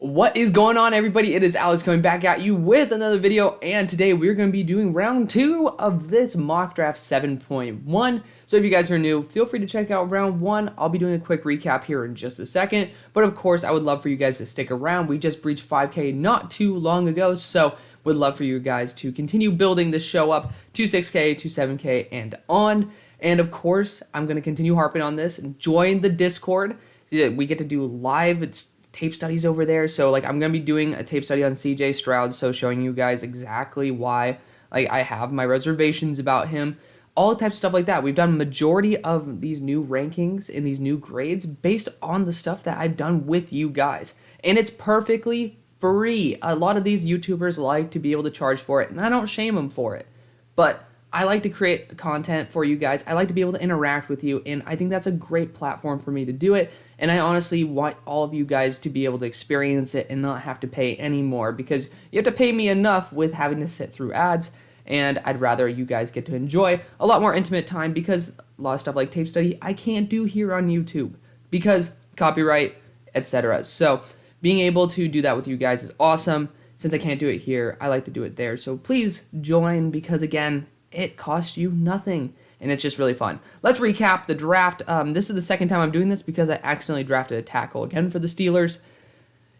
What is going on, everybody? It is Alex coming back at you with another video, and today we're going to be doing round 2 of this mock draft 7.1. So if you guys are new, feel free to check out round 1. I'll be doing a quick recap here in just a second, but of course I would love for you guys to stick around. We just breached 5K not too long ago, so would love for you guys to continue building this show up to 6K, to 7K, and on. And of course, I'm going to continue harping on this. Join the Discord. We get to do live tape studies over there. So like I'm gonna be doing a tape study on CJ Stroud, so showing you guys exactly why like I have my reservations about him, all types of stuff like that. We've done majority of these new rankings and these new grades based on the stuff that I've done with you guys, and it's perfectly free. A lot of these YouTubers like to be able to charge for it, and I don't shame them for it, but I like to create content for you guys. I like to be able to interact with you, and I think that's a great platform for me to do it. And I honestly want all of you guys to be able to experience it and not have to pay any more, because you have to pay me enough with having to sit through ads, and I'd rather you guys get to enjoy a lot more intimate time, because a lot of stuff like tape study I can't do here on YouTube because copyright, etc. So being able to do that with you guys is awesome. Since I can't do it here, I like to do it there. So please join, because again, it costs you nothing, and it's just really fun. Let's recap the draft. This is the second time I'm doing this because I accidentally drafted a tackle again for the Steelers.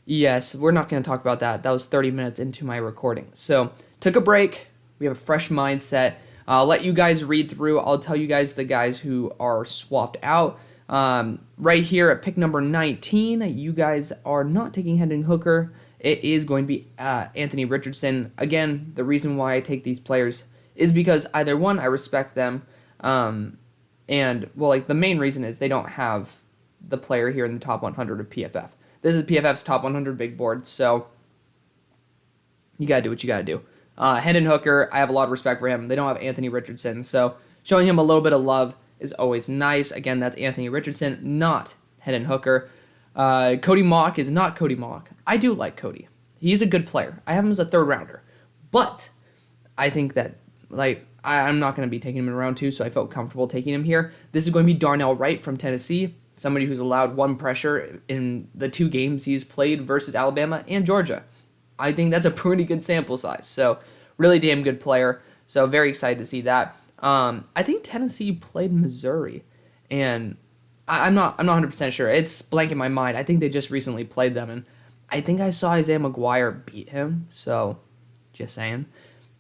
Yes, we're not going to talk about that. That was 30 minutes into my recording. So, took a break. We have a fresh mindset. I'll let you guys read through. I'll tell you guys the guys who are swapped out. Right here at pick number 19, you guys are not taking Hendon Hooker. It is going to be Anthony Richardson. Again, the reason why I take these players is because either one, I respect them, and well, like the main reason is they don't have the player here in the top 100 of PFF. This is PFF's top 100 big board, so you gotta do what you gotta do. Hendon Hooker, I have a lot of respect for him. They don't have Anthony Richardson, so showing him a little bit of love is always nice. Again, that's Anthony Richardson, not Hendon Hooker. Cody Mock is not Cody Mock. I do like Cody. He's a good player. I have him as a third rounder, but I think that I'm not going to be taking him in round 2, so I felt comfortable taking him here. This is going to be Darnell Wright from Tennessee, somebody who's allowed 1 pressure in the 2 games he's played versus Alabama and Georgia. I think that's a pretty good sample size, so really damn good player. So very excited to see that. I think Tennessee played Missouri, and I'm not 100% sure. It's blank in my mind. I think they just recently played them, and I think I saw Isaiah McGuire beat him, so just saying.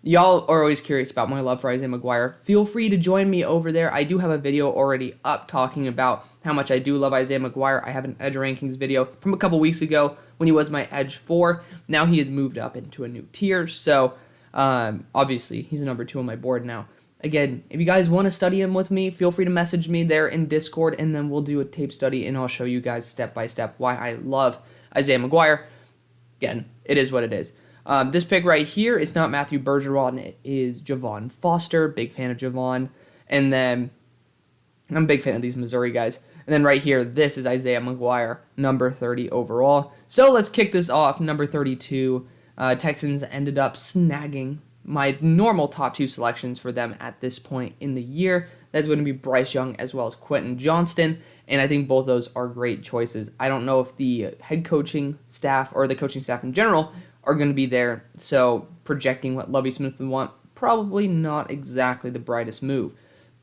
Y'all are always curious about my love for Isaiah McGuire. Feel free to join me over there. I do have a video already up talking about how much I do love Isaiah McGuire. I have an Edge Rankings video from a couple weeks ago when he was my Edge 4. Now he has moved up into a new tier, so obviously he's a number 2 on my board now. Again, if you guys want to study him with me, feel free to message me there in Discord, and then we'll do a tape study, and I'll show you guys step by step why I love Isaiah McGuire. Again, it is what it is. This pick right here is not Matthew Bergeron, it is Javon Foster. Big fan of Javon. And then, I'm a big fan of these Missouri guys. And then right here, this is Isaiah McGuire, number 30 overall. So let's kick this off. Number 32, Texans ended up snagging my normal top 2 selections for them at this point in the year. That's going to be Bryce Young as well as Quentin Johnston. And I think both those are great choices. I don't know if the head coaching staff or the coaching staff in general are going to be there, so projecting what Lovie Smith would want, probably not exactly the brightest move.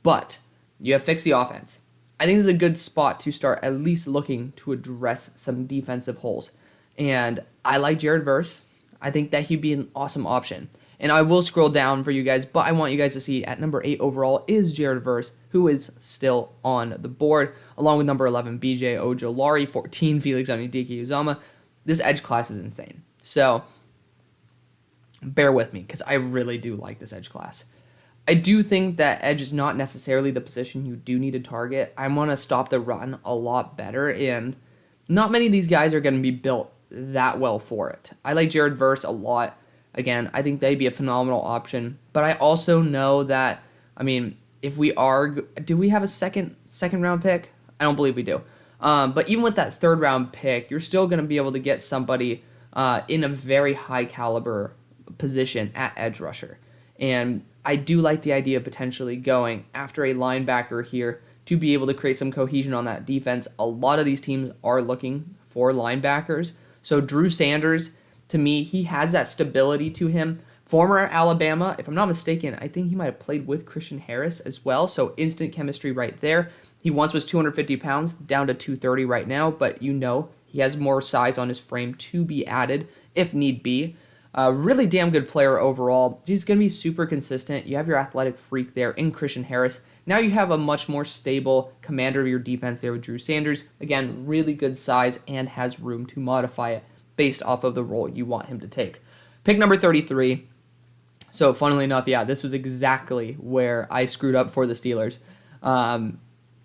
But you have fixed the offense. I think this is a good spot to start at least looking to address some defensive holes. And I like Jared Verse. I think that he'd be an awesome option. And I will scroll down for you guys, but I want you guys to see at number 8 overall is Jared Verse, who is still on the board, along with number 11, BJ Ojolari, 14, Felix Anudike-Uzomah. This edge class is insane. So, bear with me, because I really do like this edge class. I do think that edge is not necessarily the position you do need to target. I want to stop the run a lot better, and not many of these guys are going to be built that well for it. I like Jared Verse a lot. Again, I think they'd be a phenomenal option, but I also know that, I mean, if we are, do we have a second round pick? I don't believe we do. But even with that 3rd round pick, you're still going to be able to get somebody in a very high caliber position at edge rusher. And I do like the idea of potentially going after a linebacker here to be able to create some cohesion on that defense. A lot of these teams are looking for linebackers, So Drew Sanders, to me, he has that stability to him. Former Alabama, if I'm not mistaken, I think he might have played with Christian Harris as well. So instant chemistry right there. He once was 250 pounds, down to 230 right now, but he has more size on his frame to be added if need be. Really damn good player overall. He's going to be super consistent. You have your athletic freak there in Christian Harris. Now you have a much more stable commander of your defense there with Drew Sanders. Again, really good size and has room to modify it based off of the role you want him to take. Pick number 33. So funnily enough, yeah, this was exactly where I screwed up for the Steelers.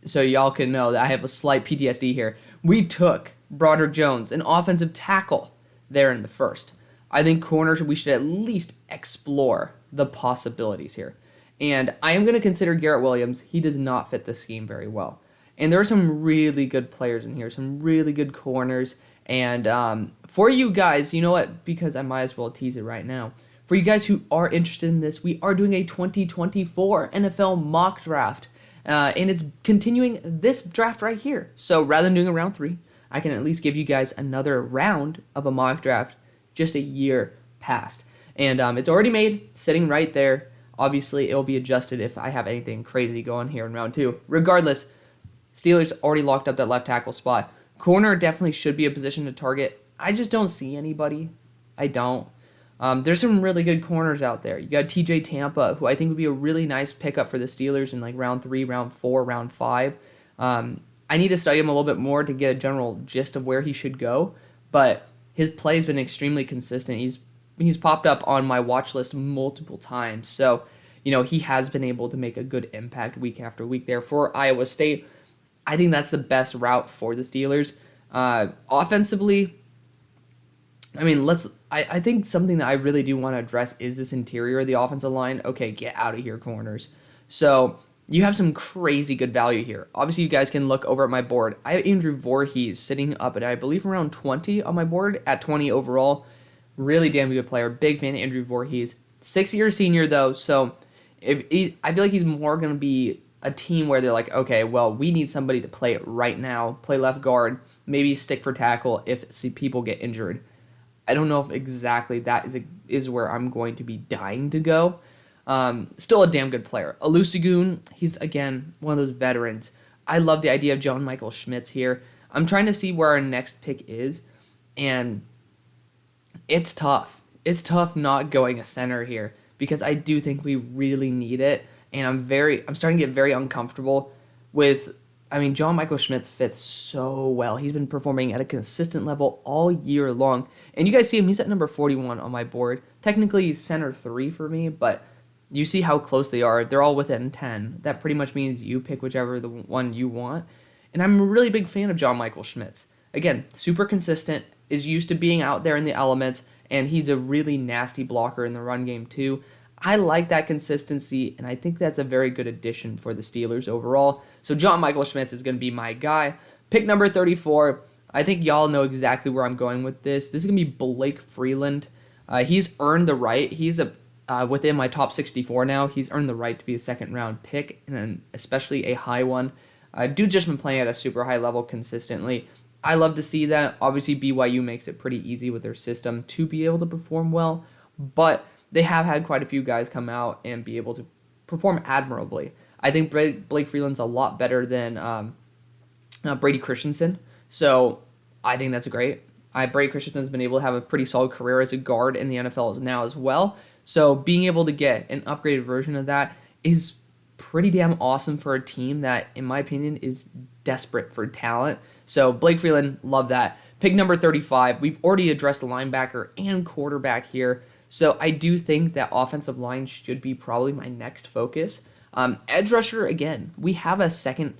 So y'all can know that I have a slight PTSD here. We took Broderick Jones, an offensive tackle, there in the first. I think corners, we should at least explore the possibilities here. And I am going to consider Garrett Williams. He does not fit the scheme very well. And there are some really good players in here, some really good corners. And for you guys, you know what? Because I might as well tease it right now. For you guys who are interested in this, we are doing a 2024 NFL mock draft. And it's continuing this draft right here. So rather than doing a round 3, I can at least give you guys another round of a mock draft just a year past. And it's already made, sitting right there. Obviously, it will be adjusted if I have anything crazy going here in round 2. Regardless, Steelers already locked up that left tackle spot. Corner definitely should be a position to target. I just don't see anybody. I don't. There's some really good corners out there. You got TJ Tampa, who I think would be a really nice pickup for the Steelers in like round 3, round 4, round 5. I need to study him a little bit more to get a general gist of where he should go, but his play has been extremely consistent. He's popped up on my watch list multiple times, so he has been able to make a good impact week after week there for Iowa State. I think that's the best route for the Steelers. Offensively, I think something that I really do want to address is this interior of the offensive line. Okay, get out of here, corners. So you have some crazy good value here. Obviously, you guys can look over at my board. I have Andrew Voorhees sitting up at, I believe, around 20 on my board, at 20 overall. Really damn good player. Big fan of Andrew Voorhees. 6-year senior, though, so I feel like he's more going to be a team where they're like, okay, well, we need somebody to play it right now, play left guard, maybe stick for tackle if people get injured. I don't know if exactly that is where I'm going to be dying to go. Still a damn good player. Olusegun, he's, again, one of those veterans. I love the idea of John Michael Schmitz here. I'm trying to see where our next pick is, and it's tough. It's tough not going a center here because I do think we really need it, and I'm starting to get very uncomfortable with, John Michael Schmitz fits so well. He's been performing at a consistent level all year long, and you guys see him, he's at number 41 on my board. Technically, he's center 3 for me, but you see how close they are. They're all within 10. That pretty much means you pick whichever the one you want, and I'm a really big fan of John Michael Schmitz. Again, super consistent, is used to being out there in the elements, and he's a really nasty blocker in the run game too. I like that consistency, and I think that's a very good addition for the Steelers overall. So John Michael Schmitz is going to be my guy. Pick number 34, I think y'all know exactly where I'm going with this. This is going to be Blake Freeland. He's earned the right. He's within my top 64 now. He's earned the right to be a second-round pick, and especially a high one. Dude just been playing at a super high level consistently. I love to see that. Obviously, BYU makes it pretty easy with their system to be able to perform well, but they have had quite a few guys come out and be able to perform admirably. I think Blake Freeland's a lot better than Brady Christensen, so I think that's great. Brady Christensen's been able to have a pretty solid career as a guard in the NFL now as well, so being able to get an upgraded version of that is pretty damn awesome for a team that, in my opinion, is desperate for talent. So Blake Freeland, love that. Pick number 35, we've already addressed the linebacker and quarterback here. So I do think that offensive line should be probably my next focus. Edge rusher, again, we have a second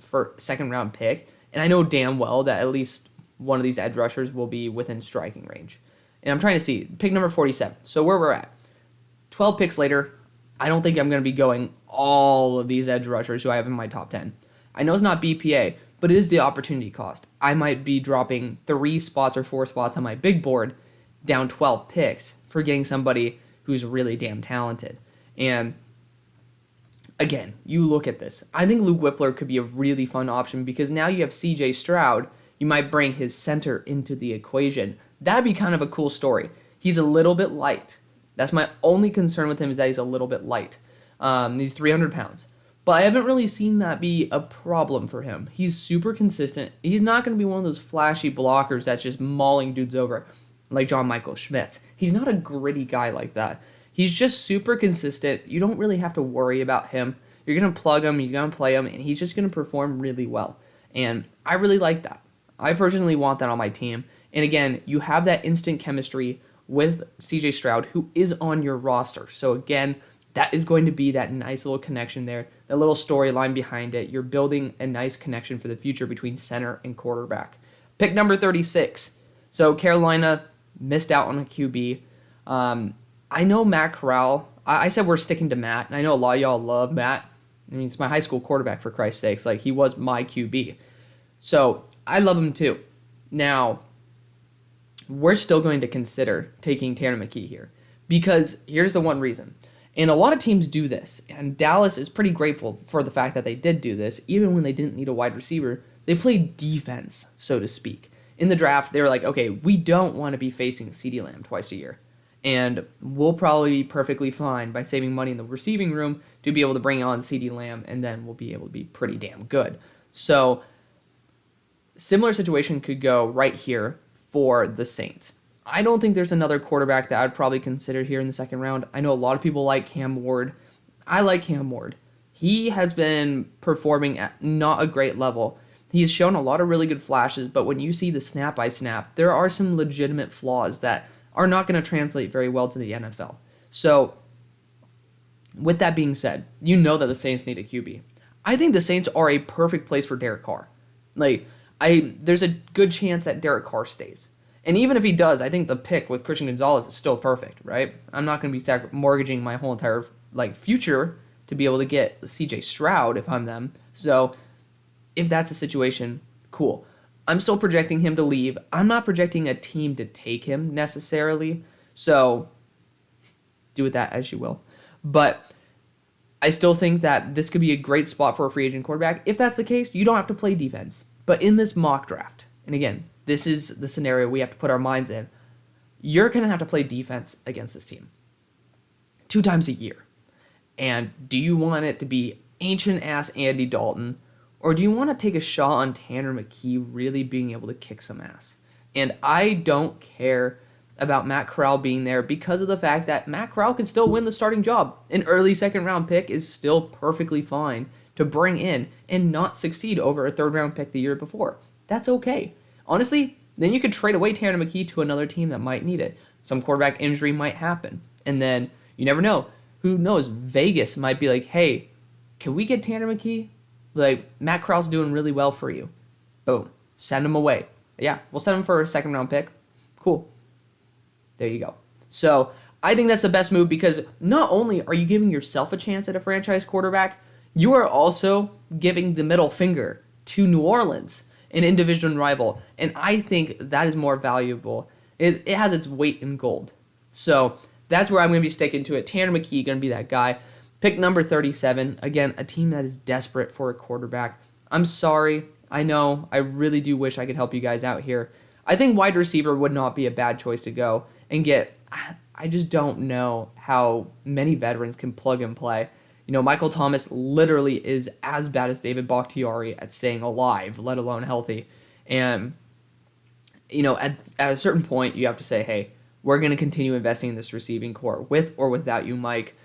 round pick, and I know damn well that at least one of these edge rushers will be within striking range. And I'm trying to see, pick number 47. So where we're at, 12 picks later, I don't think I'm going to be going all of these edge rushers who I have in my top 10. I know it's not BPA, but it is the opportunity cost. I might be dropping 3 spots or 4 spots on my big board down 12 picks for getting somebody who's really damn talented. And again, you look at this. I think Luke Whippler could be a really fun option because now you have CJ Stroud. You might bring his center into the equation. That'd be kind of a cool story. He's a little bit light. That's my only concern with him, is that he's a little bit light. He's 300 pounds. But I haven't really seen that be a problem for him. He's super consistent. He's not going to be one of those flashy blockers that's just mauling dudes over like John Michael Schmitz. He's not a gritty guy like that. He's just super consistent. You don't really have to worry about him. You're going to plug him, you're going to play him, and he's just going to perform really well. And I really like that. I personally want that on my team. And again, you have that instant chemistry with CJ Stroud, who is on your roster. So again, that is going to be that nice little connection there, that little storyline behind it. You're building a nice connection for the future between center and quarterback. Pick number 36. So Carolina missed out on a QB. I know Matt Corral. I said we're sticking to Matt, and I know a lot of y'all love Matt. I mean, it's my high school quarterback, for Christ's sakes. Like, he was my QB. So I love him too. Now, we're still going to consider taking Tanner McKee here, because here's the one reason. And a lot of teams do this, and Dallas is pretty grateful for the fact that they did do this, even when they didn't need a wide receiver. They played defense, so to speak. In the draft, they were like, okay, we don't want to be facing CeeDee Lamb twice a year, and we'll probably be perfectly fine by saving money in the receiving room to be able to bring on CeeDee Lamb, and then we'll be able to be pretty damn good. So, similar situation could go right here for the Saints. I don't think there's another quarterback that I'd probably consider here in the second round. I know a lot of people like Cam Ward. I like Cam Ward. He has been performing at not a great level. He's shown a lot of really good flashes, but when you see the snap by snap, there are some legitimate flaws that are not going to translate very well to the NFL. So, with that being said, you know that the Saints need a QB. I think the Saints are a perfect place for Derek Carr. There's a good chance that Derek Carr stays. And even if he does, I think the pick with Christian Gonzalez is still perfect, right? I'm not going to be mortgaging my whole entire future to be able to get CJ Stroud if I'm them. So if that's the situation, cool. I'm still projecting him to leave. I'm not projecting a team to take him necessarily. So do with that as you will. But I still think that this could be a great spot for a free agent quarterback. If that's the case, you don't have to play defense. But in this mock draft, and again, this is the scenario we have to put our minds in, you're going to have to play defense against this team 2 times a year. And do you want it to be ancient-ass Andy Dalton, or do you want to take a shot on Tanner McKee really being able to kick some ass? And I don't care about Matt Corral being there because of the fact that Matt Corral can still win the starting job. An early second-round pick is still perfectly fine to bring in and not succeed over a third-round pick the year before. That's okay. Honestly, then you could trade away Tanner McKee to another team that might need it. Some quarterback injury might happen. And then, you never know. Who knows? Vegas might be like, hey, can we get Tanner McKee? Matt Corral's doing really well for you. Boom. Send him away. Yeah, we'll send him for a second-round pick. Cool. There you go. So, I think that's the best move because not only are you giving yourself a chance at a franchise quarterback, you are also giving the middle finger to New Orleans, an in-division rival, and I think that is more valuable. It has its weight in gold. So that's where I'm going to be sticking to it. Tanner McKee going to be that guy. Pick number 37. Again, a team that is desperate for a quarterback. I'm sorry. I know. I really do wish I could help you guys out here. I think wide receiver would not be a bad choice to go and get. I just don't know how many veterans can plug and play. You know, Michael Thomas literally is as bad as David Bakhtiari at staying alive, let alone healthy. And, you know, at a certain point, you have to say, hey, we're going to continue investing in this receiving core with or without you, Mike.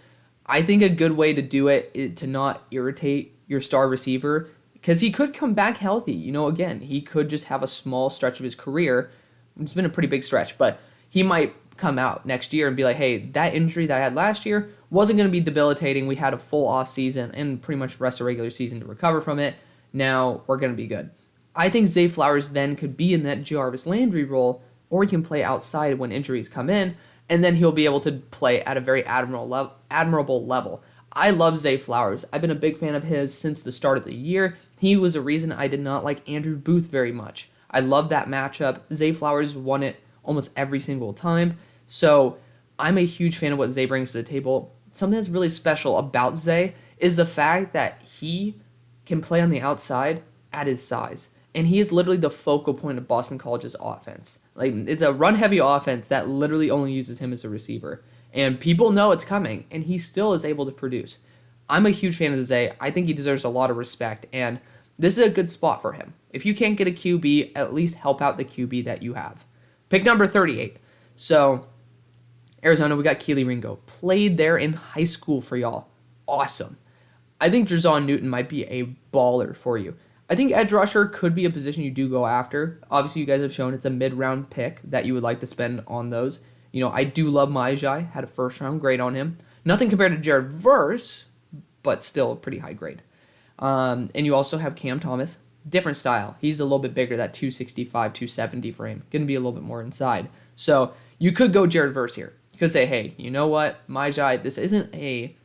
I think a good way to do it is to not irritate your star receiver because he could come back healthy. You know, again, he could just have a small stretch of his career. It's been a pretty big stretch, but he might come out next year and be like, hey, that injury that I had last year wasn't going to be debilitating. We had a full off season and pretty much rest of the regular season to recover from it. Now we're going to be good. I think Zay Flowers then could be in that Jarvis Landry role, or he can play outside when injuries come in, and then he'll be able to play at a very admirable level. I love Zay Flowers. I've been a big fan of his since the start of the year. He was a reason I did not like Andrew Booth very much. I love that matchup. Zay Flowers won it almost every single time. So I'm a huge fan of what Zay brings to the table. Something that's really special about Zay is the fact that he can play on the outside at his size. and he is literally the focal point of Boston College's offense. Like, it's a run-heavy offense that literally only uses him as a receiver. And people know it's coming, and he still is able to produce. I'm a huge fan of Zay. I think he deserves a lot of respect, and this is a good spot for him. If you can't get a QB, at least help out the QB that you have. Pick number 38. So, Arizona, we got Keely Ringo. Played there in high school for y'all. Awesome. I think Jerzon Newton might be a baller for you. I think edge rusher could be a position you do go after. Obviously, you guys have shown it's a mid-round pick that you would like to spend on those. You know, I do love Myles. Had a first-round grade on him. Nothing compared to Jared Verse, but still a pretty high grade. And you also have Cam Thomas. Different style. He's a little bit bigger, that 265, 270 frame. Going to be a little bit more inside. So you could go Jared Verse here. You could say, hey, you know what, Myles, this isn't a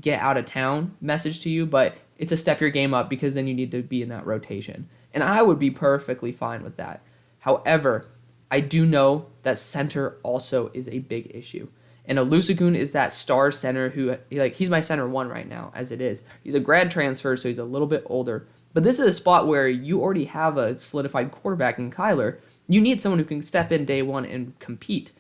get out of town message to you, but it's a step your game up because then you need to be in that rotation. And I would be perfectly fine with that. However, I do know that center also is a big issue. And Olusegun is that star center who, he's my center one right now, as it is. He's a grad transfer, so he's a little bit older. But this is a spot where you already have a solidified quarterback in Kyler. You need someone who can step in day one and compete.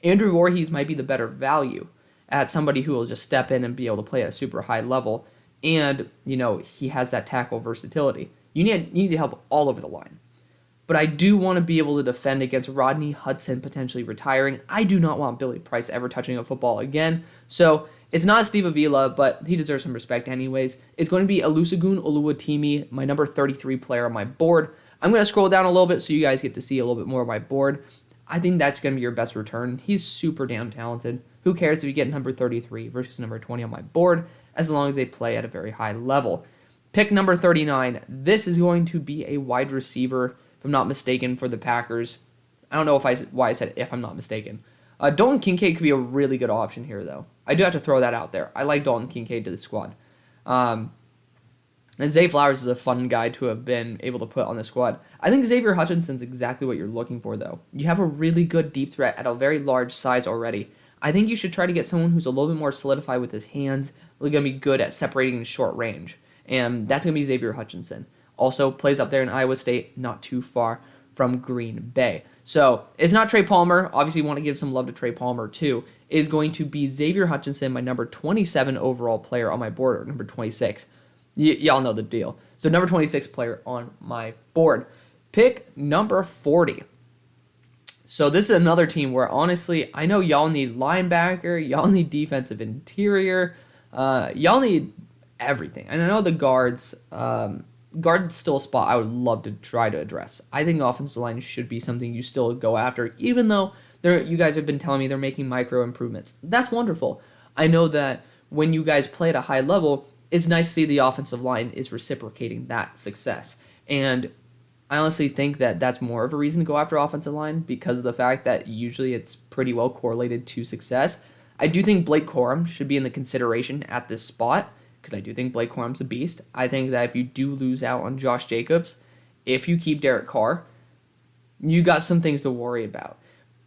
Andrew Voorhees might be the better value at somebody who will just step in and be able to play at a super high level. And, he has that tackle versatility. You need help all over the line. But I do want to be able to defend against Rodney Hudson potentially retiring. I do not want Billy Price ever touching a football again. So it's not Steve Avila, but he deserves some respect anyways. It's going to be Olusegun Oluwatimi, my number 33 player on my board. I'm going to scroll down a little bit so you guys get to see a little bit more of my board. I think that's going to be your best return. He's super damn talented. Who cares if you get number 33 versus number 20 on my board, as long as they play at a very high level. Pick number 39. This is going to be a wide receiver, if I'm not mistaken, for the Packers. I don't know why I said if I'm not mistaken. Dalton Kincaid could be a really good option here, though. I do have to throw that out there. I like Dalton Kincaid to the squad. And Zay Flowers is a fun guy to have been able to put on the squad. I think Xavier Hutchinson's exactly what you're looking for, though. You have a really good deep threat at a very large size already. I think you should try to get someone who's a little bit more solidified with his hands, really going to be good at separating in short range. And that's going to be Xavier Hutchinson. Also plays up there in Iowa State, not too far from Green Bay. So it's not Trey Palmer. Obviously, you want to give some love to Trey Palmer, too. It is going to be Xavier Hutchinson, my number 27 overall player on my board, or number 26. Y'all know the deal. So number 26 player on my board. Pick number 40. So this is another team where, honestly, I know y'all need linebacker, y'all need defensive interior, y'all need everything. And I know the guard's still a spot I would love to try to address. I think offensive line should be something you still go after, even though you guys have been telling me they're making micro improvements. That's wonderful. I know that when you guys play at a high level, it's nice to see the offensive line is reciprocating that success. And I honestly think that that's more of a reason to go after offensive line because of the fact that usually it's pretty well correlated to success. I do think Blake Corum should be in the consideration at this spot because I do think Blake Corum's a beast. I think that if you do lose out on Josh Jacobs, if you keep Derek Carr, you got some things to worry about.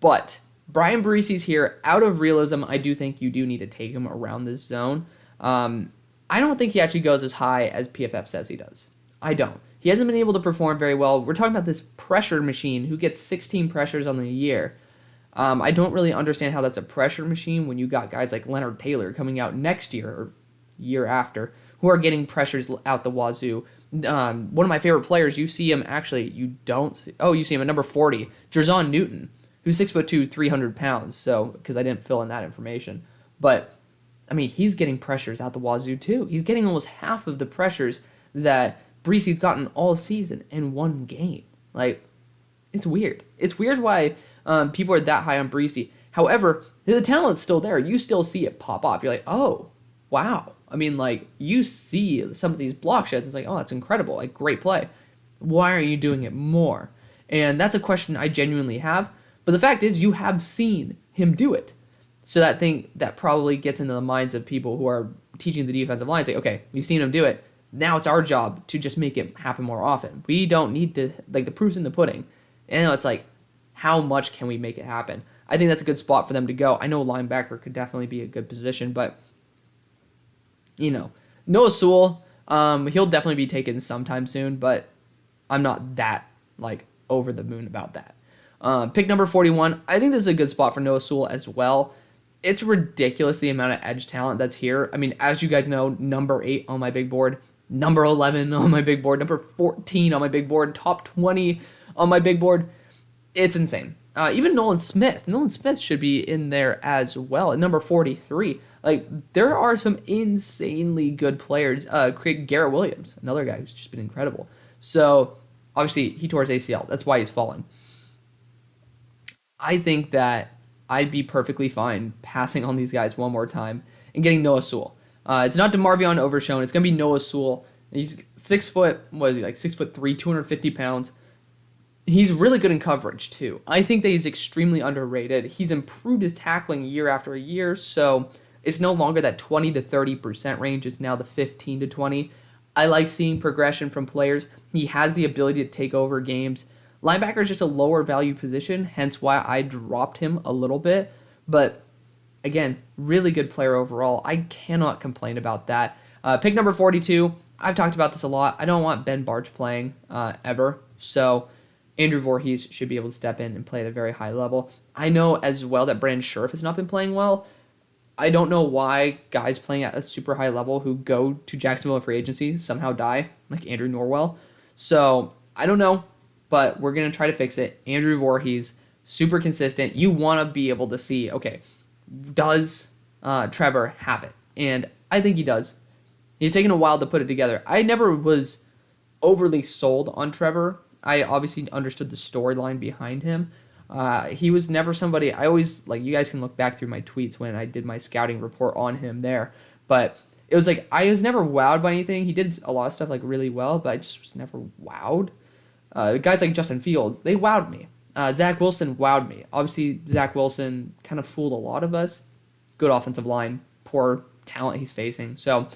But Brian Barise's here. Out of realism, I do think you do need to take him around this zone. I don't think he actually goes as high as PFF says he does. I don't. He hasn't been able to perform very well. We're talking about this pressure machine who gets 16 pressures on the year. I don't really understand how that's a pressure machine when you got guys like Leonard Taylor coming out next year or year after who are getting pressures out the wazoo. One of my favorite players, you see him you see him at number 40, Jerzon Newton, who's 6'2", 300 pounds. So, because I didn't fill in that information. But, I mean, he's getting pressures out the wazoo too. He's getting almost half of the pressures that Barise's gotten all season in one game. It's weird. It's weird why people are that high on Brise. However, the talent's still there. You still see it pop off. You're like, oh, wow. I mean, you see some of these block sheds. It's like, oh, that's incredible. Great play. Why aren't you doing it more? And that's a question I genuinely have. But the fact is, you have seen him do it. So that probably gets into the minds of people who are teaching the defensive line. It's like, okay, we've seen him do it. Now it's our job to just make it happen more often. We don't need to, the proof's in the pudding. And it's like, how much can we make it happen? I think that's a good spot for them to go. I know linebacker could definitely be a good position, but, Noah Sewell, he'll definitely be taken sometime soon, but I'm not that like over the moon about that. Pick number 41. I think this is a good spot for Noah Sewell as well. It's ridiculous the amount of edge talent that's here. I mean, as you guys know, number 8 on my big board, number 11 on my big board, number 14 on my big board, top 20 on my big board. It's insane. Even Nolan Smith. Nolan Smith should be in there as well at number 43. Like, there are some insanely good players. Garrett Williams, another guy who's just been incredible. So, obviously, he tore his ACL. That's why he's fallen. I think that I'd be perfectly fine passing on these guys one more time and getting Noah Sewell. It's not DeMarvion Overshown. It's going to be Noah Sewell. He's 6 foot, what is he, like 6'3", 250 pounds. He's really good in coverage, too. I think that he's extremely underrated. He's improved his tackling year after year, so it's no longer that 20 to 30% range. It's now the 15 to 20. I like seeing progression from players. He has the ability to take over games. Linebacker is just a lower value position, hence why I dropped him a little bit. But, again, really good player overall. I cannot complain about that. Pick number 42. I've talked about this a lot. I don't want Ben Bartch playing ever, so Andrew Voorhees should be able to step in and play at a very high level. I know as well that Brandon Scherf has not been playing well. I don't know why guys playing at a super high level who go to Jacksonville in free agency somehow die, like Andrew Norwell. So, I don't know, but we're going to try to fix it. Andrew Voorhees, super consistent. You want to be able to see, okay, does Trevor have it? And I think he does. He's taken a while to put it together. I never was overly sold on Trevor. I obviously understood the storyline behind him. He was never somebody, I always, like, you guys can look back through my tweets when I did my scouting report on him there, but it was like, I was never wowed by anything. He did a lot of stuff, like, really well, but I just was never wowed. Guys like Justin Fields, they wowed me. Zach Wilson wowed me. Obviously, Zach Wilson kind of fooled a lot of us. Good offensive line, poor talent he's facing, so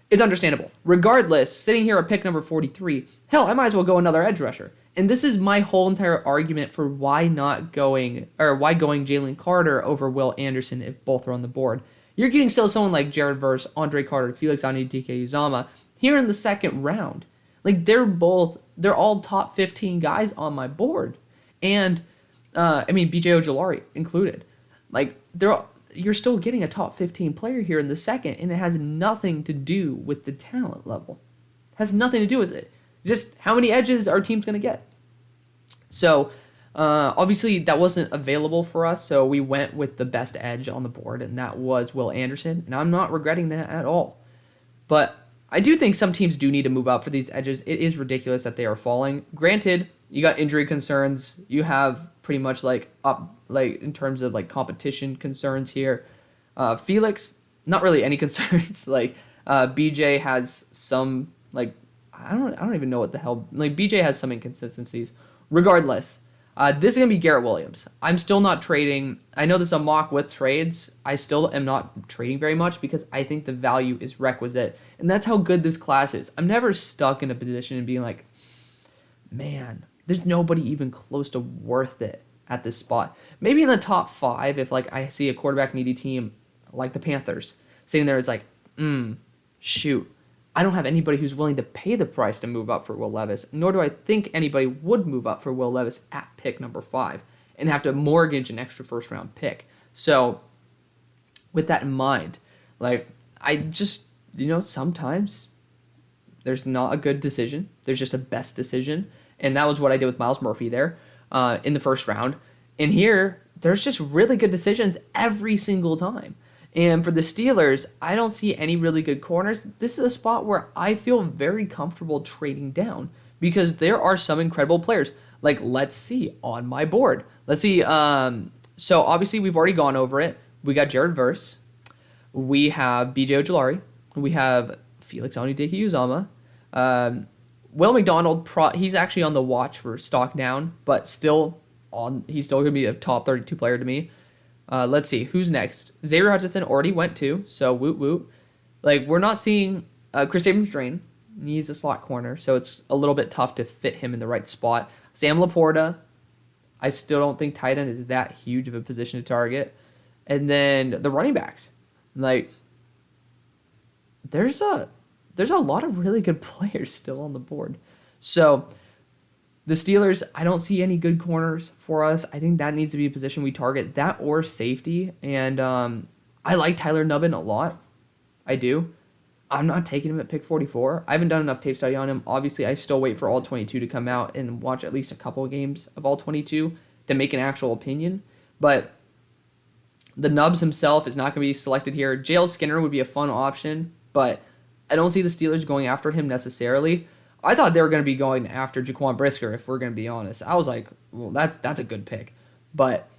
it's understandable. Regardless, sitting here at pick number 43, hell, I might as well go another edge rusher. And this is my whole entire argument for why going Jalen Carter over Will Anderson if both are on the board. You're getting still someone like Jared Verse, Andre Carter, Felix Anudike-Uzomah here in the second round. Like, they're all top 15 guys on my board. And, B.J. Ojulari included. Like, you're still getting a top 15 player here in the second, and it has nothing to do with the talent level. It has nothing to do with it. Just how many edges our team's going to get. So, obviously, that wasn't available for us, so we went with the best edge on the board, and that was Will Anderson, and I'm not regretting that at all. But I do think some teams do need to move up for these edges. It is ridiculous that they are falling. Granted, you got injury concerns. You have pretty much, in terms of, competition concerns here. Felix, not really any concerns. BJ has some, I don't even know what the hell. BJ has some inconsistencies. Regardless, this is going to be Garrett Williams. I'm still not trading. I know this is a mock with trades. I still am not trading very much because I think the value is requisite. And that's how good this class is. I'm never stuck in a position and being like, man, there's nobody even close to worth it at this spot. Maybe in the top 5 if I see a quarterback needy team like the Panthers sitting there, it's like, shoot. I don't have anybody who's willing to pay the price to move up for Will Levis, nor do I think anybody would move up for Will Levis at pick number 5 and have to mortgage an extra first-round pick. So, with that in mind, I just, sometimes there's not a good decision. There's just a best decision, and that was what I did with Myles Murphy there in the first round. And here, there's just really good decisions every single time. And for the Steelers, I don't see any really good corners. This is a spot where I feel very comfortable trading down because there are some incredible players. Let's see on my board. Let's see. So obviously we've already gone over it. We got Jared Verse. We have B.J. Ojulari. We have Felix Anudike-Uzomah. Will McDonald, he's actually on the watch for stock down, but he's still going to be a top 32 player to me. Let's see, who's next? Xavier Hutchinson already went to, so woot woot. We're not seeing Chris Abrams-Drain. He's a slot corner, so it's a little bit tough to fit him in the right spot. Sam Laporta, I still don't think tight end is that huge of a position to target. And then the running backs. There's a lot of really good players still on the board. So The Steelers, I don't see any good corners for us. I think that needs to be a position we target, that or safety. And I like Tyler Nubbin a lot. I do. I'm not taking him at pick 44. I haven't done enough tape study on him. Obviously, I still wait for all 22 to come out and watch at least a couple of games of all 22 to make an actual opinion. But the Nubs himself is not going to be selected here. Jalen Skinner would be a fun option, but I don't see the Steelers going after him necessarily. I thought they were going to be going after Jaquan Brisker, if we're going to be honest. I was like, well, that's a good pick. But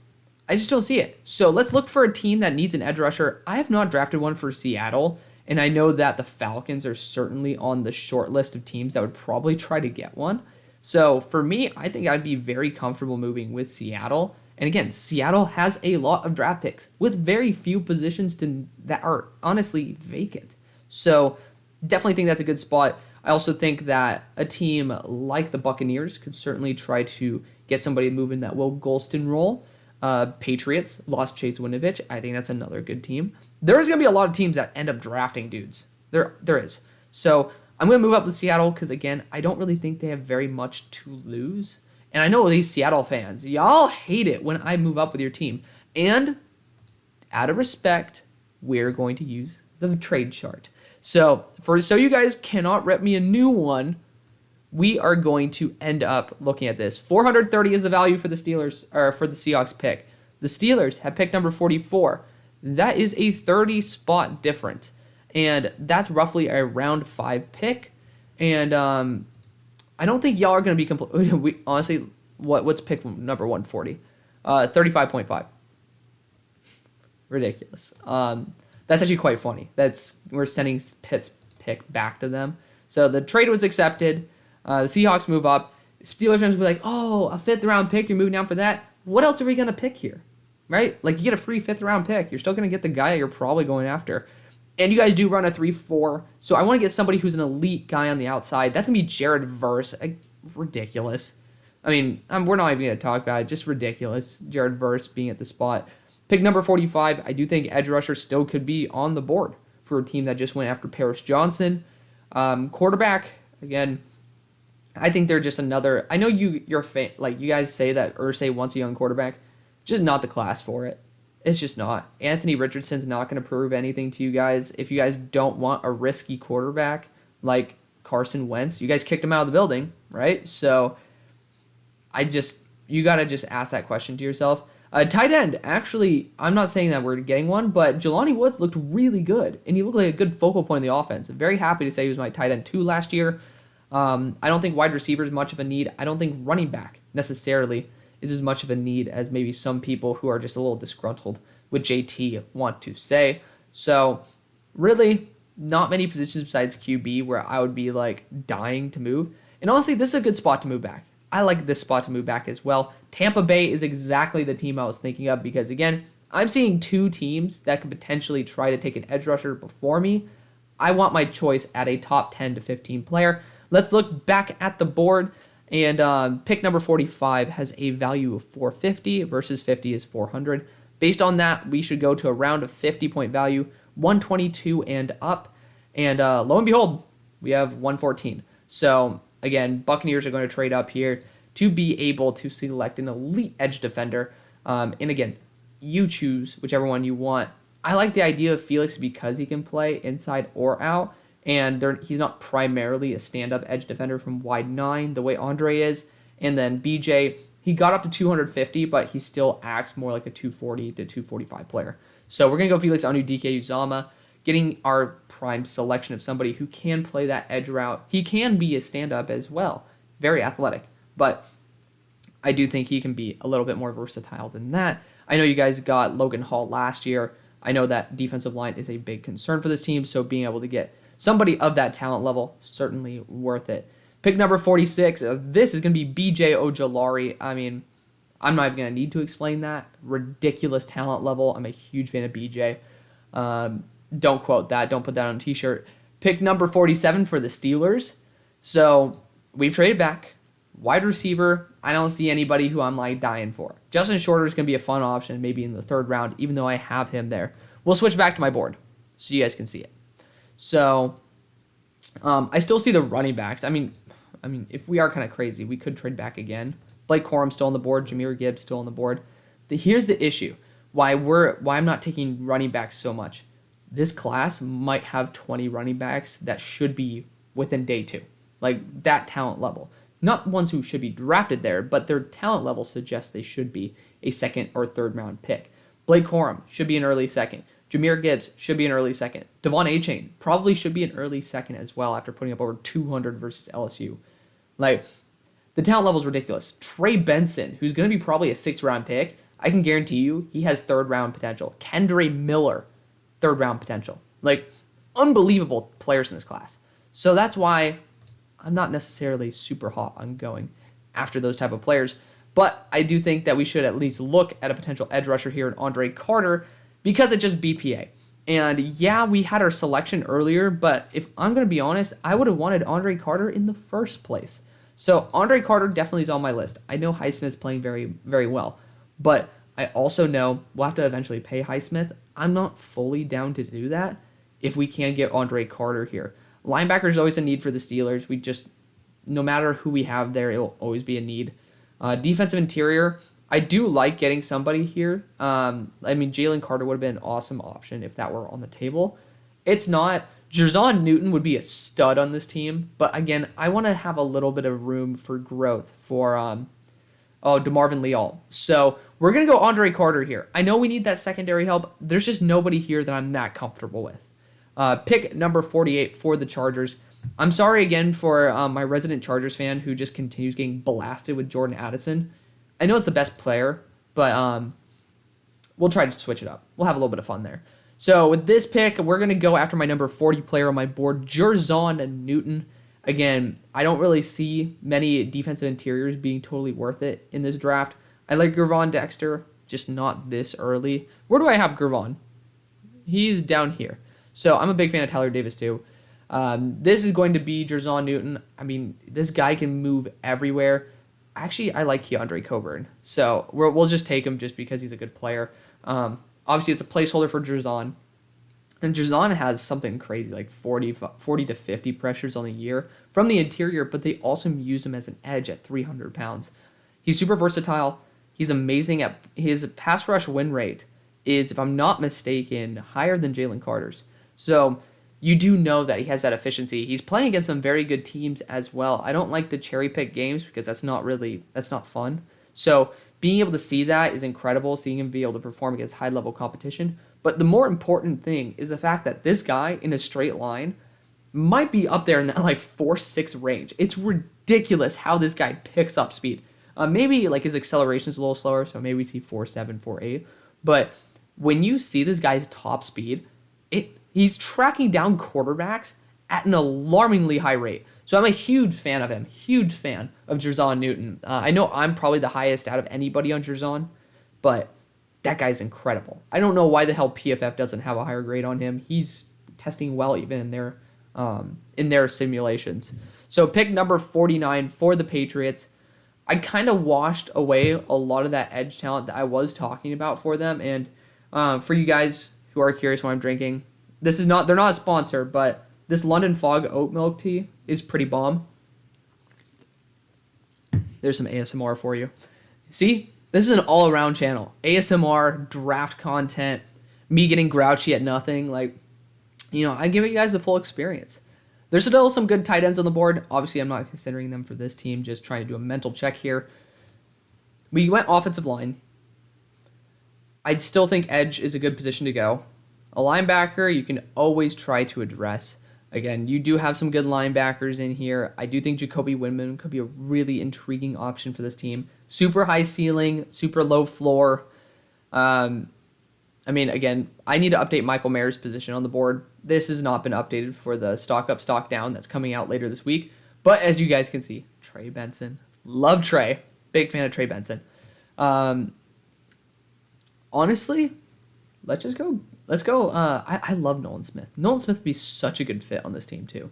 I just don't see it. So let's look for a team that needs an edge rusher. I have not drafted one for Seattle, and I know that the Falcons are certainly on the short list of teams that would probably try to get one. So for me, I think I'd be very comfortable moving with Seattle. And again, Seattle has a lot of draft picks with very few positions that are honestly vacant. So definitely think that's a good spot. I also think that a team like the Buccaneers could certainly try to get somebody to move in that Will Golston role. Patriots lost Chase Winovich. I think that's another good team. There's going to be a lot of teams that end up drafting dudes. There is. So I'm going to move up with Seattle because, again, I don't really think they have very much to lose. And I know these Seattle fans, y'all hate it when I move up with your team. And out of respect, we're going to use the trade chart. So you guys cannot rep me a new one, we are going to end up looking at this. 430 is the value for the Steelers, or for the Seahawks pick. The Steelers have pick number 44. That is a 30 spot difference. And that's roughly a round 5 pick. And I don't think y'all are going to be completely. Honestly, what's pick number 140? 35.5. Ridiculous. That's actually quite funny. We're sending Pitt's pick back to them. So the trade was accepted. The Seahawks move up. Steelers fans will be like, oh, a 5th round pick, you're moving down for that. What else are we going to pick here? Right? Like, you get a free 5th round pick. You're still going to get the guy that you're probably going after. And you guys do run a 3-4. So I want to get somebody who's an elite guy on the outside. That's going to be Jared Verse. Ridiculous. I mean, we're not even going to talk about it. Just ridiculous. Jared Verse being at the spot. Pick number 45, I do think edge rusher still could be on the board for a team that just went after Paris Johnson. Quarterback, again, I think they're just another. I know you're like you guys say that Irsay wants a young quarterback, just not the class for it. It's just not. Anthony Richardson's not going to prove anything to you guys. If you guys don't want a risky quarterback like Carson Wentz, you guys kicked him out of the building, right? So you got to just ask that question to yourself. Tight end, actually, I'm not saying that we're getting one, but Jelani Woods looked really good, and he looked like a good focal point in the offense. I'm very happy to say he was my tight end 2 last year. I don't think wide receiver is much of a need. I don't think running back necessarily is as much of a need as maybe some people who are just a little disgruntled with JT want to say. So, really, not many positions besides QB where I would be like dying to move. And honestly, this is a good spot to move back. I like this spot to move back as well. Tampa Bay is exactly the team I was thinking of because, again, I'm seeing 2 teams that could potentially try to take an edge rusher before me. I want my choice at a top 10 to 15 player. Let's look back at the board, and pick number 45 has a value of 450 versus 50 is 400. Based on that, we should go to around a 50-point value, 122 and up, and lo and behold, we have 114. So, again, Buccaneers are going to trade up here to be able to select an elite edge defender. And again, you choose whichever one you want. I like the idea of Felix because he can play inside or out, and he's not primarily a stand-up edge defender from wide 9 the way Andre is. And then BJ, he got up to 250, but he still acts more like a 240 to 245 player. So we're going to go Felix Anudike Uzama, getting our prime selection of somebody who can play that edge route. He can be a stand-up as well. Very athletic. But I do think he can be a little bit more versatile than that. I know you guys got Logan Hall last year. I know that defensive line is a big concern for this team, so being able to get somebody of that talent level, certainly worth it. Pick number 46, this is going to be BJ Ojolari. I mean, I'm not even going to need to explain that. Ridiculous talent level. I'm a huge fan of BJ. Don't quote that. Don't put that on a t-shirt. Pick number 47 for the Steelers. So we've traded back. Wide receiver, I don't see anybody who I'm like dying for. Justin Shorter is going to be a fun option maybe in the 3rd round, even though I have him there. We'll switch back to my board so you guys can see it. So I still see the running backs. I mean, I mean, if we are kind of crazy, we could trade back again. Blake Corum still on the board. Jahmyr Gibbs still on the board. Here's the issue. Why I'm not taking running backs so much. This class might have 20 running backs that should be within day 2. Like that talent level. Not ones who should be drafted there, but their talent level suggests they should be a second or third round pick. Blake Corum should be an early second. Jahmyr Gibbs should be an early second. Devon Achane probably should be an early second as well after putting up over 200 versus LSU. Like, the talent level is ridiculous. Trey Benson, who's going to be probably a 6th round pick, I can guarantee you he has 3rd round potential. Kendre Miller, 3rd round potential. Like, unbelievable players in this class. So that's why I'm not necessarily super hot on going after those type of players. But I do think that we should at least look at a potential edge rusher here in Andre Carter because it's just BPA. And yeah, we had our selection earlier, but if I'm going to be honest, I would have wanted Andre Carter in the first place. So Andre Carter definitely is on my list. I know Highsmith's playing very, very well. But I also know we'll have to eventually pay Highsmith. I'm not fully down to do that if we can get Andre Carter here. Linebacker is always a need for the Steelers. We just, no matter who we have there, it will always be a need. Defensive interior, I do like getting somebody here. I mean, Jalen Carter would have been an awesome option if that were on the table. It's not. Jerzon Newton would be a stud on this team. But again, I want to have a little bit of room for growth for DeMarvin Leal. So we're going to go Andre Carter here. I know we need that secondary help. There's just nobody here that I'm that comfortable with. Pick number 48 for the Chargers. I'm sorry again for my resident Chargers fan who just continues getting blasted with Jordan Addison. I know it's the best player, but we'll try to switch it up. We'll have a little bit of fun there. So with this pick, we're going to go after my number 40 player on my board, Jerzon Newton. Again, I don't really see many defensive interiors being totally worth it in this draft. I like Gervon Dexter, just not this early. Where do I have Gervon? He's down here. So I'm a big fan of Tyler Davis too. This is going to be Jerzon Newton. I mean, this guy can move everywhere. Actually, I like Keandre Coburn. So we'll just take him just because he's a good player. Obviously, it's a placeholder for Jerzon. And Jerzon has something crazy, like 40 to 50 pressures on the year from the interior, but they also use him as an edge at 300 pounds. He's super versatile. He's amazing at his pass rush win rate is, if I'm not mistaken, higher than Jalen Carter's. So you do know that he has that efficiency. He's playing against some very good teams as well. I don't like to cherry pick games because that's not fun. So being able to see that is incredible, seeing him be able to perform against high-level competition. But the more important thing is the fact that this guy in a straight line might be up there in that like 4.6 range. It's ridiculous how this guy picks up speed. Maybe like his acceleration is a little slower, so maybe we see 4.7, 4.8. But when you see this guy's top speed, he's tracking down quarterbacks at an alarmingly high rate. So I'm a huge fan of him, huge fan of Jerzon Newton. I know I'm probably the highest out of anybody on Jerzon, but that guy's incredible. I don't know why the hell PFF doesn't have a higher grade on him. He's testing well even in their simulations. So pick number 49 for the Patriots. I kind of washed away a lot of that edge talent that I was talking about for them. And for you guys who are curious what I'm drinking, they're not a sponsor, but this London Fog oat milk tea is pretty bomb. There's some ASMR for you. See? This is an all-around channel. ASMR, draft content, me getting grouchy at nothing. Like, you know, I give you guys the full experience. There's still some good tight ends on the board. Obviously, I'm not considering them for this team, just trying to do a mental check here. We went offensive line. I still think edge is a good position to go. A linebacker, you can always try to address. Again, you do have some good linebackers in here. I do think Jacoby Windman could be a really intriguing option for this team. Super high ceiling, super low floor. I mean, again, I need to update Michael Mayer's position on the board. This has not been updated for the stock up, stock down that's coming out later this week. But as you guys can see, Trey Benson. Love Trey. Big fan of Trey Benson. Honestly, let's go. I love Nolan Smith. Nolan Smith would be such a good fit on this team, too.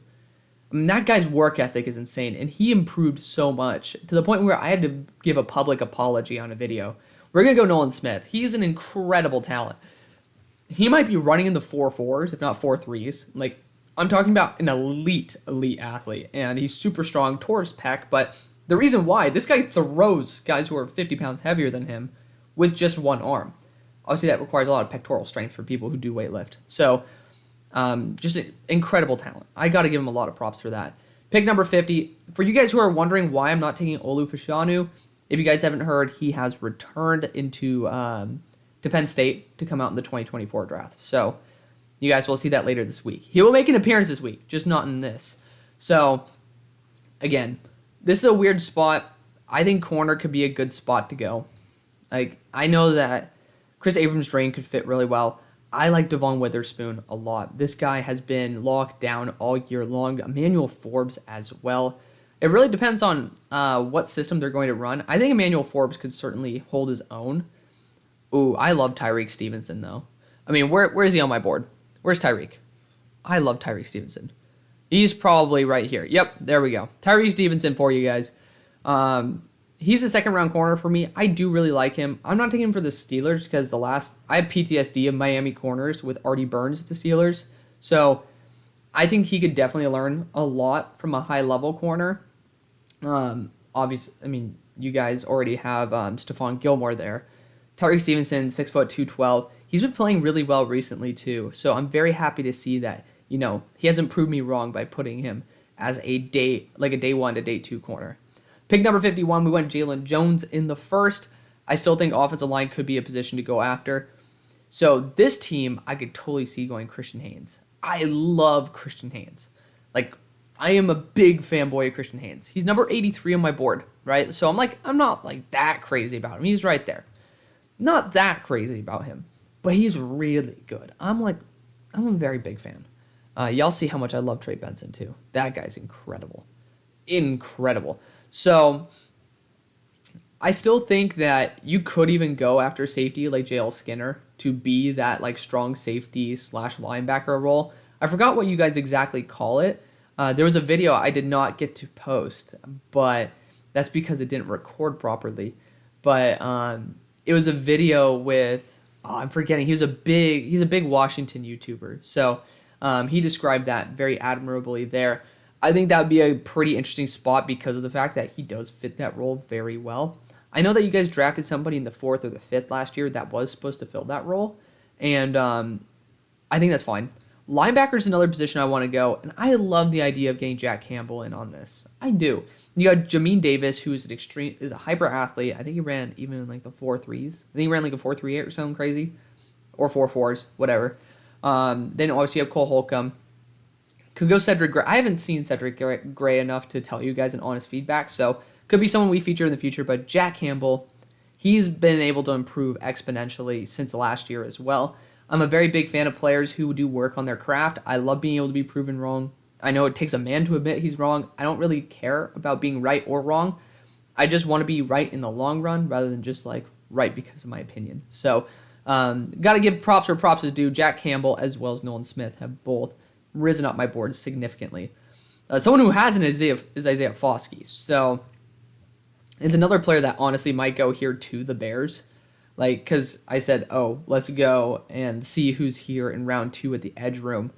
I mean, that guy's work ethic is insane, and he improved so much to the point where I had to give a public apology on a video. We're going to go Nolan Smith. He's an incredible talent. He might be running in the 4.4s, if not 4.3s. Like, I'm talking about an elite athlete, and he's super strong, Taurus pec, but the reason why, this guy throws guys who are 50 pounds heavier than him with just one arm. Obviously, that requires a lot of pectoral strength for people who do weightlift. So, just an incredible talent. I got to give him a lot of props for that. Pick number 50. For you guys who are wondering why I'm not taking Olu Fashanu, if you guys haven't heard, he has returned into to Penn State to come out in the 2024 draft. So, you guys will see that later this week. He will make an appearance this week, just not in this. So, again, this is a weird spot. I think corner could be a good spot to go. Like, I know that Chris Abrams-Drain could fit really well. I like Devon Witherspoon a lot. This guy has been locked down all year long. Emmanuel Forbes as well. It really depends on what system they're going to run. I think Emmanuel Forbes could certainly hold his own. Ooh, I love Tyreek Stevenson, though. I mean, where is he on my board? Where's Tyreek? I love Tyreek Stevenson. He's probably right here. Yep, there we go. Tyreek Stevenson for you guys. He's a second-round corner for me. I do really like him. I'm not taking him for the Steelers because I have PTSD of Miami corners with Artie Burns at the Steelers. So I think he could definitely learn a lot from a high-level corner. Obviously, I mean, you guys already have Stephon Gilmore there. Tyreek Stevenson, 6', 212. He's been playing really well recently, too. So I'm very happy to see that, he hasn't proved me wrong by putting him as a day 1 to day 2 corner. Pick number 51, we went Jalen Jones in the first. I still think offensive line could be a position to go after. So this team, I could totally see going Christian Haynes. I love Christian Haynes. Like, I am a big fanboy of Christian Haynes. He's number 83 on my board, right? So I'm not like that crazy about him. He's right there. Not that crazy about him, but he's really good. I'm a very big fan. Y'all see how much I love Trey Benson too. That guy's incredible. Incredible. So I still think that you could even go after safety like JL Skinner to be that like strong safety / linebacker role. I forgot what you guys exactly call it. There was a video I did not get to post, but that's because it didn't record properly. But it was a video with I'm forgetting. He's a big Washington YouTuber. So he described that very admirably there. I think that would be a pretty interesting spot because of the fact that he does fit that role very well. I know that you guys drafted somebody in the 4th or the 5th last year that was supposed to fill that role, and I think that's fine. Linebacker is another position I want to go, and I love the idea of getting Jack Campbell in on this. I do. You got Jamin Davis, who is is a hyper athlete. I think he ran even in like the 4.3s. I think he ran like a 4.38 or something crazy, or 4.4s, whatever. Then obviously you have Cole Holcomb. Could go Cedric Gray. I haven't seen Cedric Gray enough to tell you guys an honest feedback, so could be someone we feature in the future. But Jack Campbell, he's been able to improve exponentially since last year as well. I'm a very big fan of players who do work on their craft. I love being able to be proven wrong. I know it takes a man to admit he's wrong. I don't really care about being right or wrong. I just want to be right in the long run rather than just like right because of my opinion. So, got to give props where props is due. Jack Campbell as well as Nolan Smith have both risen up my board significantly. Someone who hasn't is Isaiah Foskey. So it's another player that honestly might go here to the Bears. Like, because I said, let's go and see who's here in round 2 at the edge room.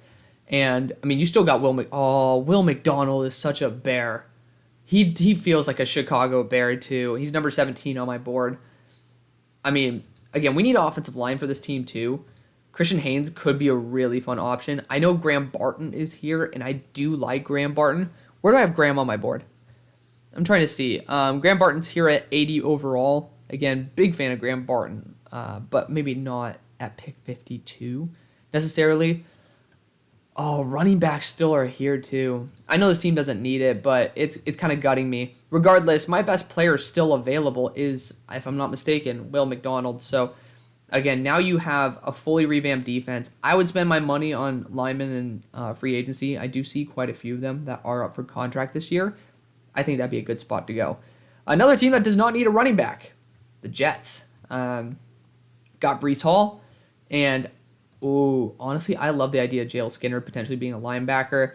And, I mean, you still got Will McDonald is such a Bear. He feels like a Chicago Bear, too. He's number 17 on my board. I mean, again, we need offensive line for this team, too. Christian Haynes could be a really fun option. I know Graham Barton is here, and I do like Graham Barton. Where do I have Graham on my board? I'm trying to see. Graham Barton's here at 80 overall. Again, big fan of Graham Barton, but maybe not at pick 52 necessarily. Oh, running backs still are here too. I know this team doesn't need it, but it's kind of gutting me. Regardless, my best player still available is, if I'm not mistaken, Will McDonald. So, again, now you have a fully revamped defense. I would spend my money on linemen and free agency. I do see quite a few of them that are up for contract this year. I think that'd be a good spot to go. Another team that does not need a running back, the Jets. Got Breece Hall, and honestly, I love the idea of Jalen Skinner potentially being a linebacker.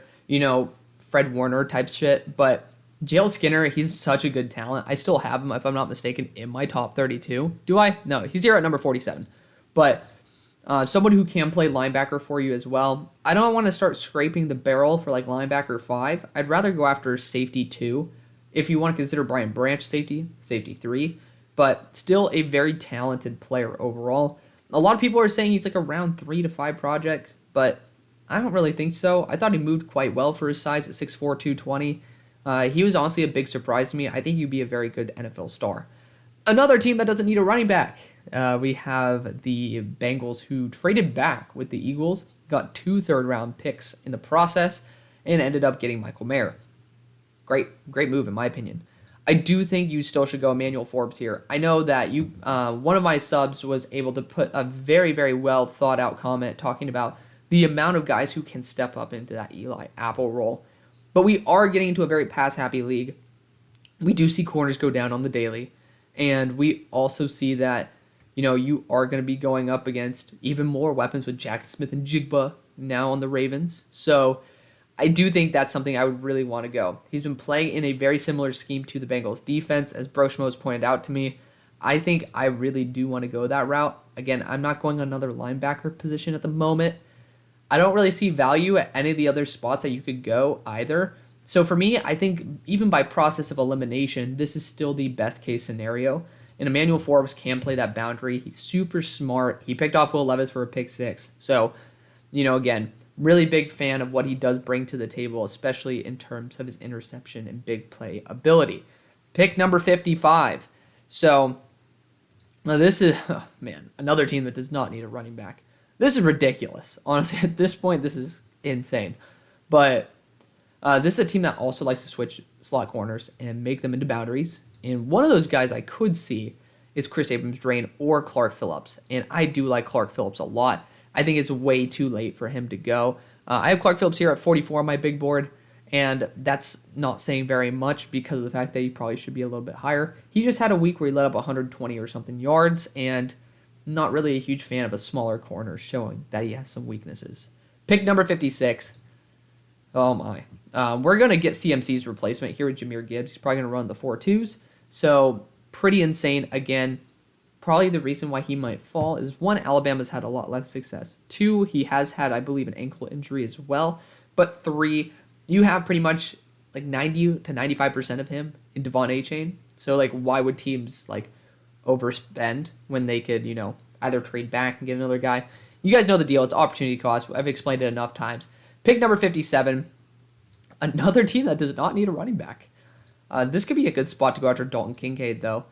Fred Warner type shit, but Jalen Skinner, he's such a good talent. I still have him, if I'm not mistaken, in my top 32. Do I? No, he's here at number 47. But Someone who can play linebacker for you as well. I don't want to start scraping the barrel for like linebacker 5. I'd rather go after safety 2. If you want to consider Brian Branch safety 3. But still a very talented player overall. A lot of people are saying he's like a round 3 to 5 project, but I don't really think so. I thought he moved quite well for his size at 6'4", 220. He was honestly a big surprise to me. I think he'd be a very good NFL star. Another team that doesn't need a running back. We have the Bengals, who traded back with the Eagles, got 2 third-round picks in the process, and ended up getting Michael Mayer. Great move in my opinion. I do think you still should go Emmanuel Forbes here. I know that one of my subs was able to put a very, very well thought out comment talking about the amount of guys who can step up into that Eli Apple role. But we are getting into a very pass-happy league. We do see corners go down on the daily. And we also see that, you are going to be going up against even more weapons with Jackson Smith and Jigba now on the Ravens. So I do think that's something I would really want to go. He's been playing in a very similar scheme to the Bengals defense, as Broshmo's pointed out to me. I think I really do want to go that route. Again, I'm not going another linebacker position at the moment. I don't really see value at any of the other spots that you could go either. So for me, I think even by process of elimination, this is still the best case scenario. And Emmanuel Forbes can play that boundary. He's super smart. He picked off Will Levis for a pick 6. So, again, really big fan of what he does bring to the table, especially in terms of his interception and big play ability. Pick number 55. So, this is, another team that does not need a running back. This is ridiculous. Honestly, at this point, this is insane. But this is a team that also likes to switch slot corners and make them into boundaries. And one of those guys I could see is Chris Abrams-Drain or Clark Phillips. And I do like Clark Phillips a lot. I think it's way too late for him to go. I have Clark Phillips here at 44 on my big board. And that's not saying very much because of the fact that he probably should be a little bit higher. He just had a week where he let up 120 or something yards. And not really a huge fan of a smaller corner, showing that he has some weaknesses. Pick number 56. Oh my. We're going to get CMC's replacement here with Jahmyr Gibbs. He's probably going to run the 4-2s. So, pretty insane. Again, probably the reason why he might fall is, 1, Alabama's had a lot less success. 2, he has had, I believe, an ankle injury as well. But 3, you have pretty much like 90 to 95% of him in Devon A-Chain. So, why would teams, overspend when they could, either trade back and get another guy? You guys know the deal. It's opportunity cost. I've explained it enough times. Pick number 57. Another team that does not need a running back. This could be a good spot to go after Dalton Kincaid, though.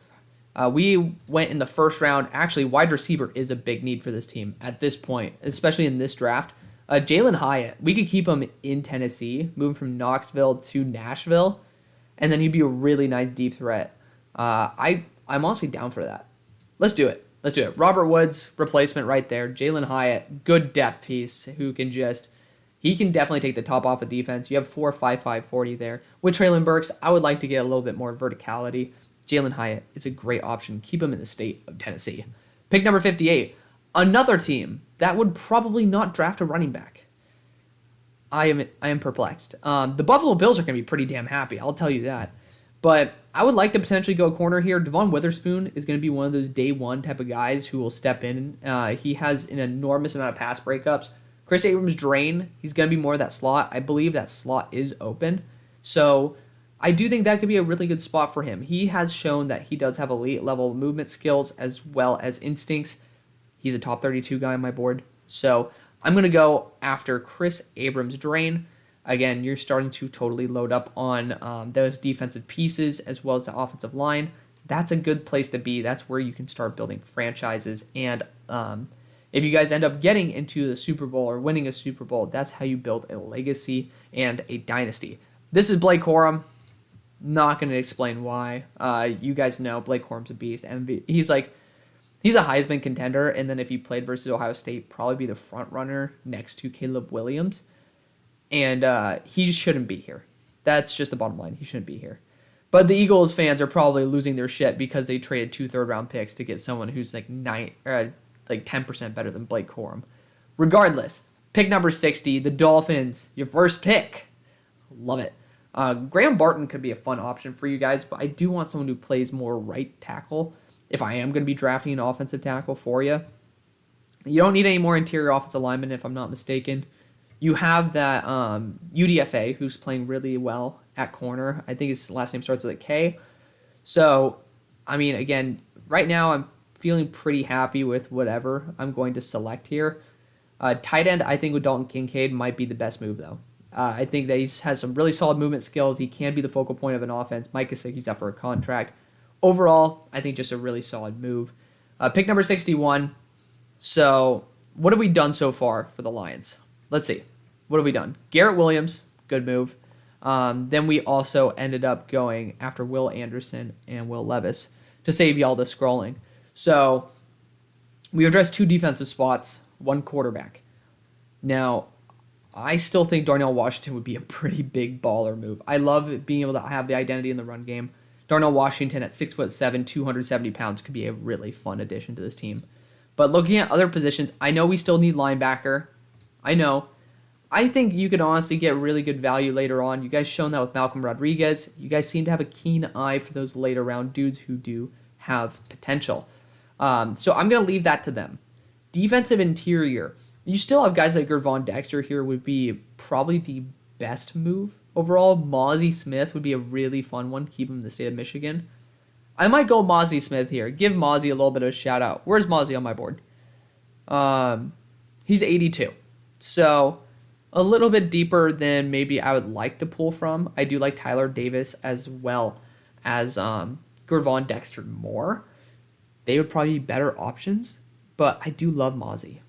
We went in the first round. Actually, wide receiver is a big need for this team at this point, especially in this draft. Jalen Hyatt, we could keep him in Tennessee, moving from Knoxville to Nashville, and then he'd be a really nice deep threat. I'm honestly down for that. Let's do it. Robert Woods, replacement right there. Jalen Hyatt, good depth piece who can he can definitely take the top off of defense. You have 4.55 40 there. With Traylon Burks, I would like to get a little bit more verticality. Jalen Hyatt is a great option. Keep him in the state of Tennessee. Pick number 58. Another team that would probably not draft a running back. I am perplexed. The Buffalo Bills are going to be pretty damn happy, I'll tell you that. But I would like to potentially go corner here. Devon Witherspoon is going to be one of those day one type of guys who will step in. He has an enormous amount of pass breakups. Chris Abrams-Drain, he's going to be more of that slot. I believe that slot is open. So I do think that could be a really good spot for him. He has shown that he does have elite level movement skills as well as instincts. He's a top 32 guy on my board. So I'm going to go after Chris Abrams-Drain. Again, you're starting to totally load up on those defensive pieces as well as the offensive line. That's a good place to be. That's where you can start building franchises. And if you guys end up getting into the Super Bowl or winning a Super Bowl, that's how you build a legacy and a dynasty. This is Blake Corum. Not going to explain why. You guys know Blake Corum's a beast. He's a Heisman contender, and then if he played versus Ohio State, probably be the front runner next to Caleb Williams. And he shouldn't be here. That's just the bottom line. He shouldn't be here. But the Eagles fans are probably losing their shit because they traded 2 third-round picks to get someone who's 10% better than Blake Corum. Regardless, pick number 60, the Dolphins, your first pick. Love it. Graham Barton could be a fun option for you guys, but I do want someone who plays more right tackle if I am going to be drafting an offensive tackle for you. You don't need any more interior offensive linemen, if I'm not mistaken. You have that UDFA, who's playing really well at corner. I think his last name starts with a K. So, I mean, again, right now I'm feeling pretty happy with whatever I'm going to select here. Tight end, I think with Dalton Kincaid might be the best move, though. I think that he has some really solid movement skills. He can be the focal point of an offense. Mike Gesicki's up for a contract. Overall, I think just a really solid move. Pick number 61. So, what have we done so far for the Lions? Let's see. What have we done? Garrett Williams, good move. Then we also ended up going after Will Anderson and Will Levis to save y'all the scrolling. So, we addressed 2 defensive spots, 1 quarterback. Now, I still think Darnell Washington would be a pretty big baller move. I love being able to have the identity in the run game. Darnell Washington at 6'7", 270 pounds could be a really fun addition to this team. But looking at other positions, I know we still need linebacker. I know. I think you could honestly get really good value later on. You guys shown that with Malcolm Rodriguez. You guys seem to have a keen eye for those later round dudes who do have potential. So I'm going to leave that to them. Defensive interior. You still have guys like Gervon Dexter here would be probably the best move. Overall, Mozzie Smith would be a really fun one. Keep him in the state of Michigan. I might go Mozzie Smith here. Give Mozzie a little bit of a shout out. Where's Mozzie on my board? He's 82. So a little bit deeper than maybe I would like to pull from. I do like Tyler Davis as well as Gervon Dexter more. They would probably be better options, but I do love Mozzie.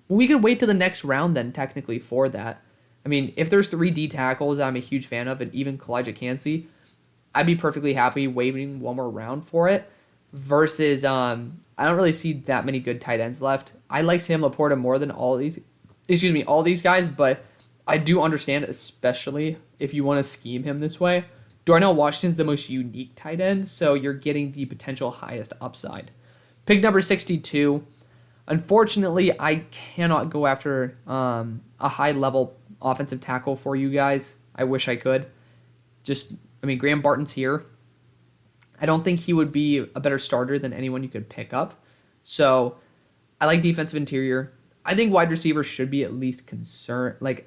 We could wait to the next round then technically for that. I mean, if there's 3 D tackles that I'm a huge fan of, and even Kalijah Cansey, I'd be perfectly happy waiting one more round for it. Versus, I don't really see that many good tight ends left. I like Sam Laporta more than all these guys, but I do understand, especially if you want to scheme him this way. Darnell Washington's the most unique tight end, so you're getting the potential highest upside. Pick number 62. Unfortunately, I cannot go after a high-level offensive tackle for you guys. I wish I could. Graham Barton's here. I don't think he would be a better starter than anyone you could pick up. So, I like defensive interior. I think wide receiver should be at least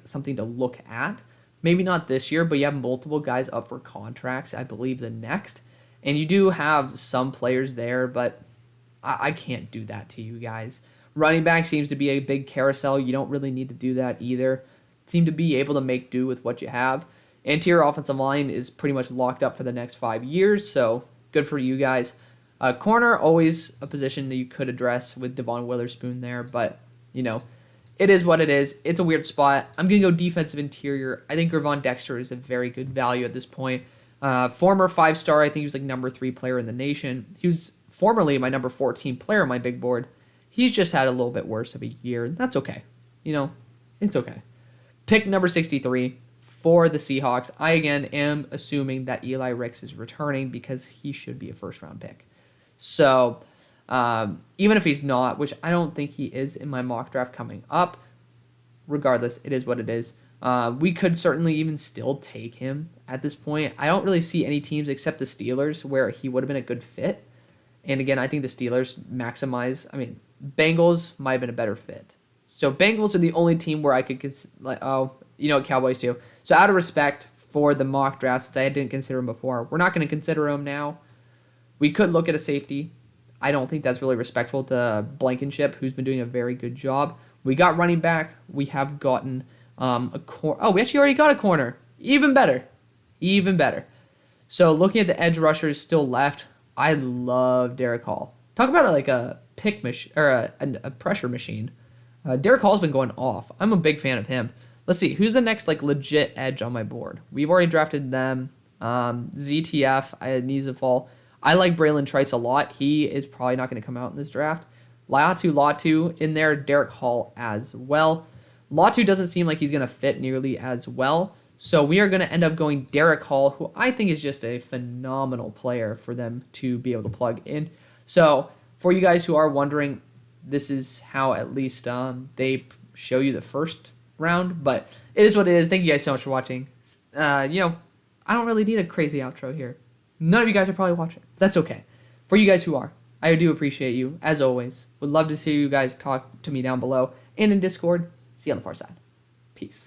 something to look at. Maybe not this year, but you have multiple guys up for contracts, I believe, the next. And you do have some players there, but I can't do that to you guys. Running back seems to be a big carousel. You don't really need to do that either. Seem to be able to make do with what you have. Interior offensive line is pretty much locked up for the next 5 years, so good for you guys. Corner, always a position that you could address with Devon Witherspoon there, but, it is what it is. It's a weird spot. I'm going to go defensive interior. I think Gervon Dexter is a very good value at this point. Former 5-star, I think he was number 3 player in the nation. He was formerly my number 14 player on my big board. He's just had a little bit worse of a year. That's okay. It's okay. Pick number 63 for the Seahawks. I, again, am assuming that Eli Ricks is returning because he should be a first-round pick. So, even if he's not, which I don't think he is in my mock draft coming up, regardless, it is what it is. We could certainly even still take him at this point. I don't really see any teams except the Steelers where he would have been a good fit. And again, I think the Steelers Bengals might have been a better fit. So Bengals are the only team where I could Cowboys too. So out of respect for the mock draft, since I didn't consider him before, we're not going to consider him now. We could look at a safety. I don't think that's really respectful to Blankenship, who's been doing a very good job. We got running back. We have gotten a corner. Oh, we actually already got a corner. Even better. So looking at the edge rushers still left, I love Derek Hall. Talk about a pick machine or a pressure machine. Derek Hall's been going off. I'm a big fan of him. Let's see, who's the next legit edge on my board? We've already drafted them. ZTF needs to fall. I like Braylon Trice a lot. He is probably not going to come out in this draft. Latu in there. Derek Hall as well. Latu doesn't seem like he's going to fit nearly as well. So we are going to end up going Derek Hall, who I think is just a phenomenal player for them to be able to plug in. So for you guys who are wondering, this is how at least they show you the first round, but it is what it is. Thank you guys so much for watching. I don't really need a crazy outro here. None of you guys are probably watching. That's okay. For you guys who are, I do appreciate you, as always. Would love to see you guys talk to me down below and in Discord. See you on the far side. Peace.